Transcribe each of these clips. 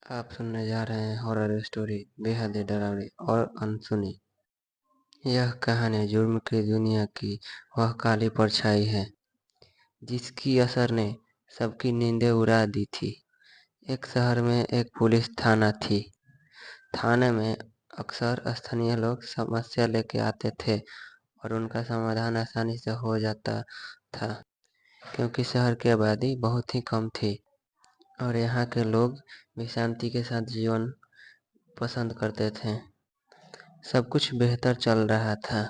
आप सुनने जा रहे हैं हॉरर स्टोरी बेहद ही डरावनी और अनसुनी। यह कहानी जुर्म की दुनिया की वह काली परछाई है जिसकी असर ने सबकी नींदें उड़ा दी थी। एक शहर में एक पुलिस थाना थी। थाने में अक्सर स्थानीय लोग समस्या लेके आते थे और उनका समाधान आसानी से हो जाता था, क्योंकि शहर की आबादी बहुत ही कम थी और यहाँ के लोग भी शांति के साथ जीवन पसंद करते थे। सब कुछ बेहतर चल रहा था।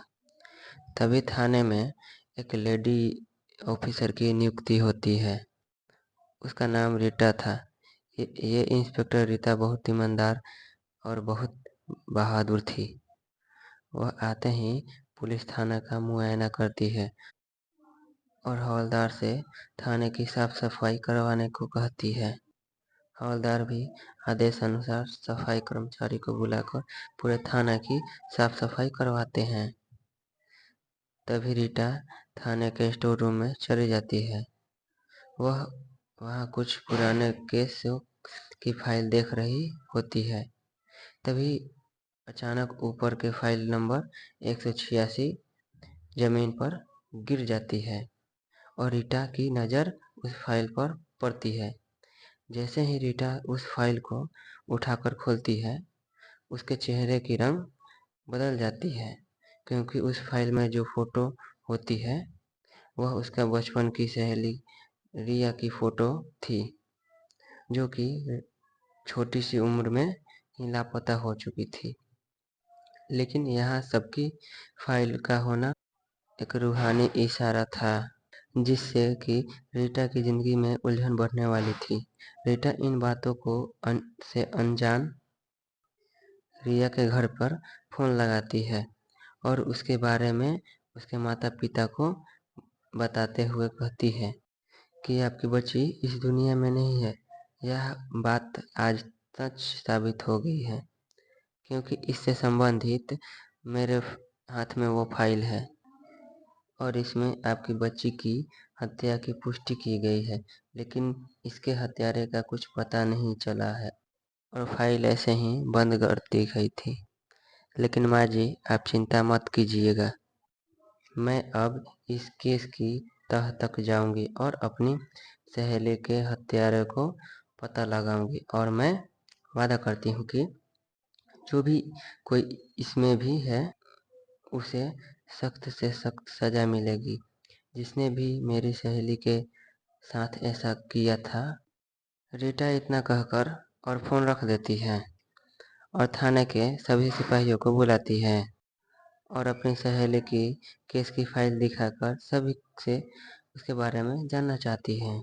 तभी थाने में एक लेडी ऑफिसर की नियुक्ति होती है। उसका नाम रीटा था। ये इंस्पेक्टर रीटा बहुत ईमानदार और बहुत बहादुर थी। वह आते ही पुलिस थाना का मुआयना करती है और हवलदार से थाने की साफ सफाई करवाने को कहती है। हवलदार भी आदेश अनुसार सफाई कर्मचारी को बुलाकर पूरे थाना की साफ सफाई करवाते हैं। तभी रीटा थाने के स्टोर रूम में चली जाती है। वह वहाँ कुछ पुराने केसों की फाइल देख रही होती है। तभी अचानक ऊपर के फाइल नंबर 186 जमीन पर गिर जाती है और रीटा की नज़र उस फाइल पर पड़ती है। जैसे ही रीटा उस फाइल को उठाकर खोलती है, उसके चेहरे की रंग बदल जाती है, क्योंकि उस फाइल में जो फोटो होती है वह उसका बचपन की सहेली रिया की फोटो थी, जो कि छोटी सी उम्र में ही लापता हो चुकी थी। लेकिन यहाँ सबकी फाइल का होना एक रूहानी इशारा था, जिससे कि रीटा की जिंदगी में उलझन बढ़ने वाली थी। रीटा इन बातों को से अनजान रिया के घर पर फोन लगाती है और उसके बारे में उसके माता पिता को बताते हुए कहती है कि आपकी बच्ची इस दुनिया में नहीं है। यह बात आज सच साबित हो गई है, क्योंकि इससे संबंधित मेरे हाथ में वो फाइल है और इसमें आपकी बच्ची की हत्या की पुष्टि की गई है, लेकिन इसके हत्यारे का कुछ पता नहीं चला है और फाइल ऐसे ही बंद कर दी गई थी। लेकिन माँ जी, आप चिंता मत कीजिएगा। मैं अब इस केस की तह तक जाऊंगी और अपनी सहेली के हत्यारे को पता लगाऊंगी, और मैं वादा करती हूँ कि जो भी कोई इसमें भी है उसे सख्त से सख्त सजा मिलेगी। जिसने भी मेरी सहेली के साथ ऐसा किया था। रीटा इतना कहकर और फोन रख देती है और थाने के सभी सिपाहियों को बुलाती है और अपनी सहेली की केस की फाइल दिखाकर सभी से उसके बारे में जानना चाहती है।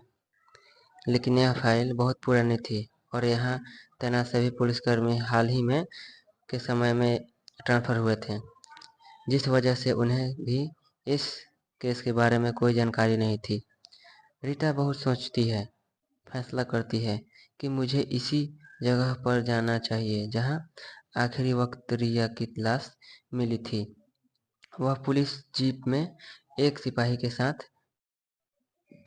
लेकिन यह फाइल बहुत पुरानी थी और यहाँ तैनात सभी पुलिसकर्मी हाल ही में के समय में ट्रांसफर हुए थे, जिस वजह से उन्हें भी इस केस के बारे में कोई जानकारी नहीं थी। रीटा बहुत सोचती है, फैसला करती है कि मुझे इसी जगह पर जाना चाहिए जहां आखिरी वक्त रिया की लाश मिली थी। वह पुलिस जीप में एक सिपाही के साथ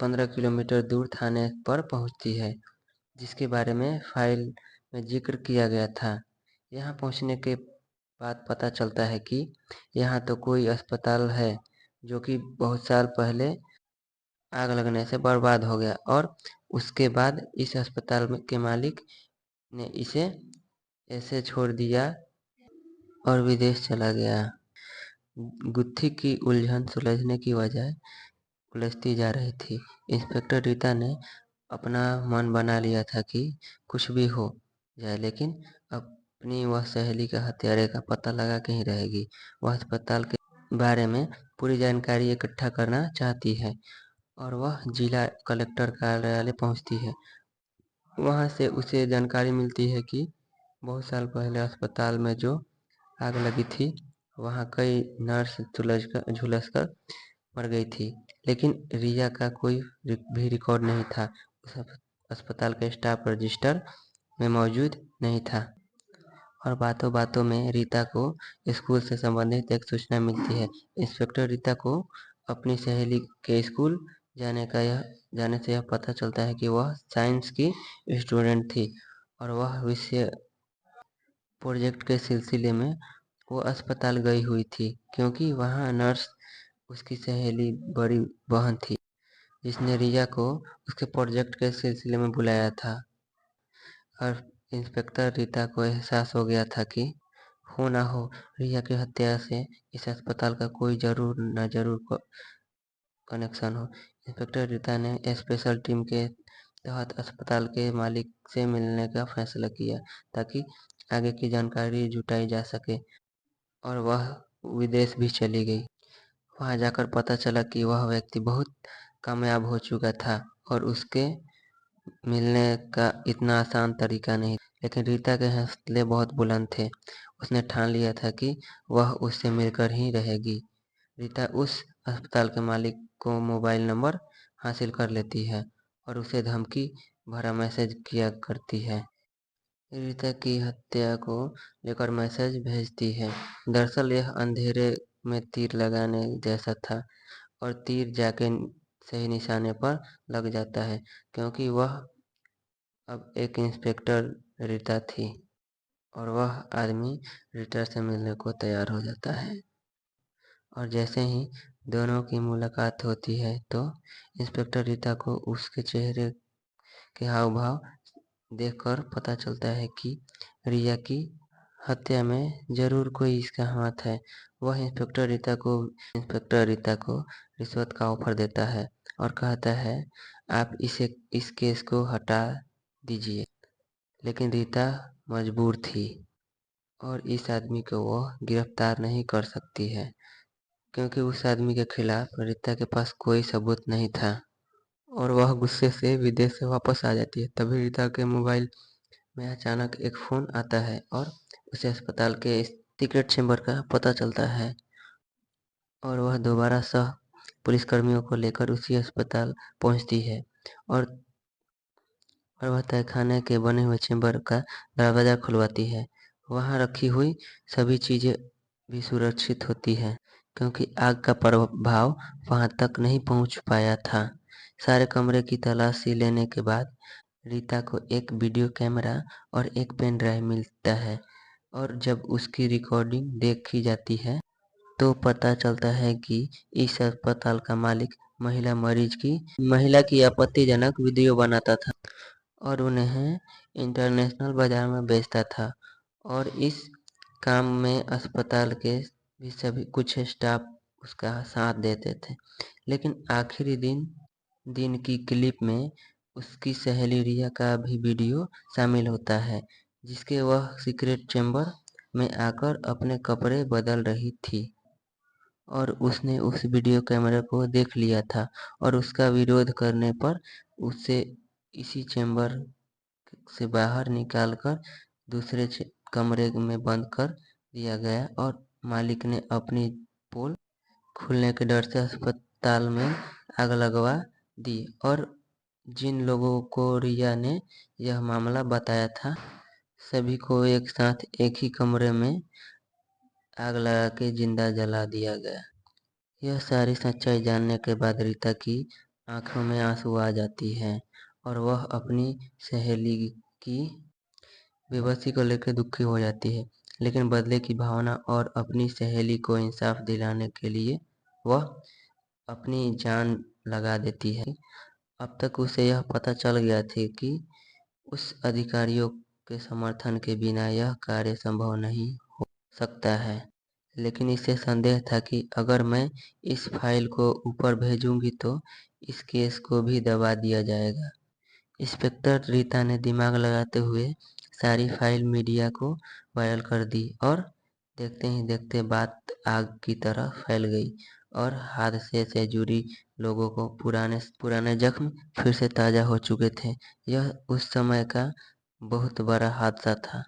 15 किलोमीटर दूर थाने पर पहुंचती है, जिसके बारे में फाइल में जिक्र किया गया था। यहाँ पहुंचने के बाद पता चलता है कि यहाँ तो कोई अस्पताल है जो कि बहुत साल पहले आग लगने से बर्बाद हो गया और उसके बाद इस अस्पताल के मालिक ने इसे ऐसे छोड़ दिया और विदेश चला गया। गुत्थी की उलझन सुलझने की वजह उलझती जा रही थी। इंस्पेक्टर रीता ने अपना मन बना लिया था कि कुछ भी हो जाए, लेकिन अपनी वह सहेली का हत्यारे का पता लगा के ही रहेगी। वह अस्पताल के बारे में पूरी जानकारी इकट्ठा करना चाहती है और वह जिला कलेक्टर कार्यालय पहुंचती है। वहां से उसे जानकारी मिलती है कि बहुत साल पहले अस्पताल में जो आग लगी थी, वहां कई नर्स झुलस कर मर गई थी, लेकिन रिया का कोई भी रिकॉर्ड नहीं था। उस अस्पताल के स्टाफ रजिस्टर में मौजूद नहीं था। और बातों बातों में रीता को स्कूल से संबंधित एक सूचना मिलती है। इंस्पेक्टर रीता को अपनी सहेली के स्कूल जाने से यह पता चलता है कि वह साइंस की स्टूडेंट थी और वह विषय प्रोजेक्ट के सिलसिले में वो अस्पताल गई हुई थी, क्योंकि वहाँ नर्स उसकी सहेली बड़ी बहन थी, जिसने रिया को उसके प्रोजेक्ट के सिलसिले में बुलाया था। और इंस्पेक्टर रीता को एहसास हो गया था कि हो ना हो रिया की हत्या से इस अस्पताल का कोई जरूर न जरूर कनेक्शन हो। इंस्पेक्टर रीता ने स्पेशल टीम के तहत अस्पताल के मालिक से मिलने का फैसला किया, ताकि आगे की जानकारी जुटाई जा सके। और वह विदेश भी चली गई। वहां जाकर पता चला कि वह व्यक्ति बहुत कामयाब हो चुका था और उसके मिलने का इतना आसान तरीका नहीं। लेकिन रीता के हौसले बहुत बुलंद थे। उसने ठान लिया था कि वह उससे मिलकर ही रहेगी। रीता उस अस्पताल के मालिक को मोबाइल नंबर हासिल कर लेती है और उसे धमकी भरा मैसेज किया करती है। रीता की हत्या को लेकर मैसेज भेजती है। दरअसल यह अंधेरे में तीर लगाने जैसा था, और तीर जाके सही निशाने पर लग जाता है, क्योंकि वह अब एक इंस्पेक्टर रीता थी। और वह आदमी रीता से मिलने को तैयार हो जाता है। और जैसे ही दोनों की मुलाकात होती है तो इंस्पेक्टर रीता को उसके चेहरे के हाव भाव देखकर पता चलता है कि रिया की हत्या में जरूर कोई इसका हाथ है। वह इंस्पेक्टर रीता को रिश्वत का ऑफर देता है और कहता है, आप इस केस को हटा दीजिए। लेकिन रीता मजबूर थी और इस आदमी को वह गिरफ्तार नहीं कर सकती है, क्योंकि उस आदमी के खिलाफ रीता के पास कोई सबूत नहीं था। और वह गुस्से से विदेश से वापस आ जाती है। तभी रीता के मोबाइल में अचानक एक फोन आता है और उसे अस्पताल के सीक्रेट चेंबर का पता चलता है। और वह दोबारा पुलिसकर्मियों को लेकर उसी अस्पताल पहुंचती है और वह तहखाने के बने हुए चेंबर का दरवाजा खुलवाती है। वहां रखी हुई सभी चीजें भी सुरक्षित होती है, क्योंकि आग का प्रभाव वहां तक नहीं पहुंच पाया था। सारे कमरे की तलाशी लेने के बाद रीता को एक वीडियो कैमरा और एक पेन ड्राइव मिलता है, और जब उसकी रिकॉर्डिंग देखी जाती है तो पता चलता है कि इस अस्पताल का मालिक महिला की आपत्तिजनक वीडियो बनाता था और उन्हें इंटरनेशनल बाजार में बेचता था। और इस काम में अस्पताल के भी सभी कुछ स्टाफ उसका साथ देते थे। लेकिन आखिरी दिन की क्लिप में उसकी सहेली रिया का भी वीडियो शामिल होता है, जिसके वह सीक्रेट चेंबर में आकर अपने कपड़े बदल रही थी। और उसने उस वीडियो कैमरे को देख लिया था और उसका विरोध करने पर उसे इसी चेंबर से बाहर निकालकर दूसरे कमरे में बंद कर दिया गया। और मालिक ने अपनी पोल खुलने के डर से अस्पताल में आग लगवा दी। और जिन लोगों को रिया ने यह मामला बताया था, सभी को एक साथ एक ही कमरे में आग लगा के जिंदा जला दिया गया। यह सारी सच्चाई जानने के बाद रीता की आंखों में आंसू आ जाती है और वह अपनी सहेली की बेबसी को लेकर दुखी हो जाती है। लेकिन बदले की भावना और अपनी सहेली को इंसाफ दिलाने के लिए वह अपनी जान लगा देती है। अब तक उसे यह पता चल गया था कि उस अधिकारियों के समर्थन के बिना यह कार्य संभव नहीं हो सकता है। लेकिन इसे संदेह था कि अगर मैं इस फाइल को ऊपर भेजूंगी तो इस केस को भी दबा दिया जाएगा। इंस्पेक्टर रीता ने दिमाग लगाते हुए सारी फाइल मीडिया को वायरल कर दी और देखते ही देखते बात आग की तरह फैल गई और हादसे से जुड़ी लोगों को पुराने जख्म फिर से ताजा हो चुके थे। यह उस समय का बहुत बड़ा हादसा था।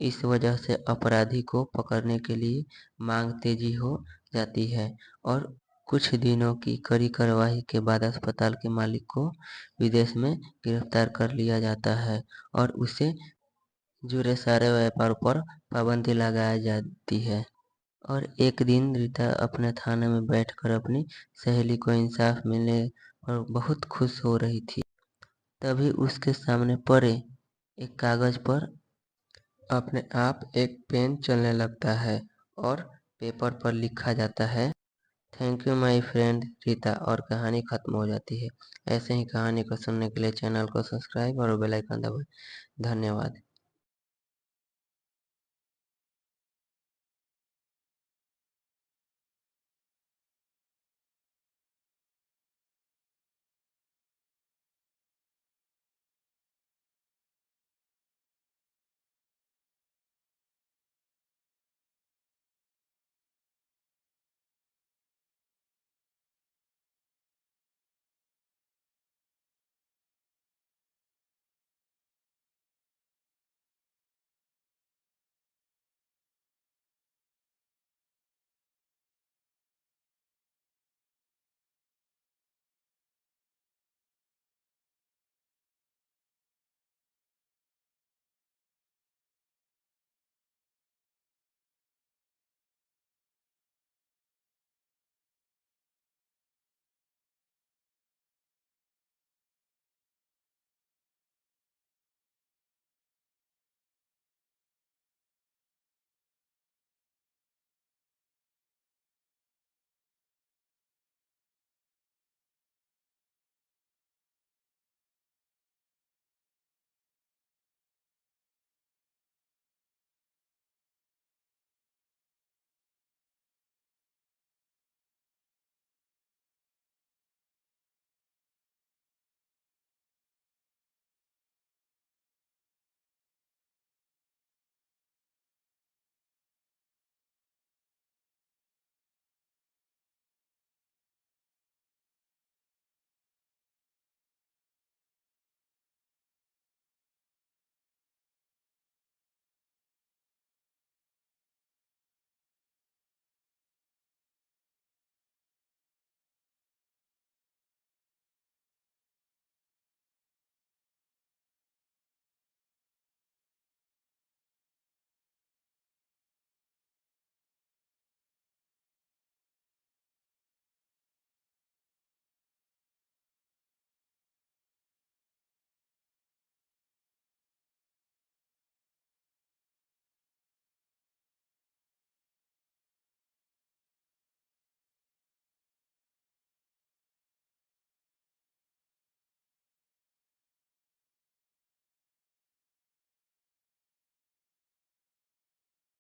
इस वजह से अपराधी को पकड़ने के लिए मांग तेजी हो जाती है और कुछ दिनों की कड़ी कार्रवाई के बाद अस्पताल के मालिक को विदेश में गिरफ्तार कर लिया जाता है और उसे जुड़े सारे व्यापार पर पाबंदी लगाई जाती है। और एक दिन रीता अपने थाने में बैठकर अपनी सहेली को इंसाफ मिलने पर बहुत खुश हो रही थी। तभी उसके सामने परे एक कागज पर अपने आप एक पेन चलने लगता है और पेपर पर लिखा जाता है, thank you my friend Rita, और कहानी खत्म हो जाती है। ऐसे ही कहानी को सुनने के लिए चैनल को सब्सक्राइब और बेल आइकन दबाएं। धन्यवाद।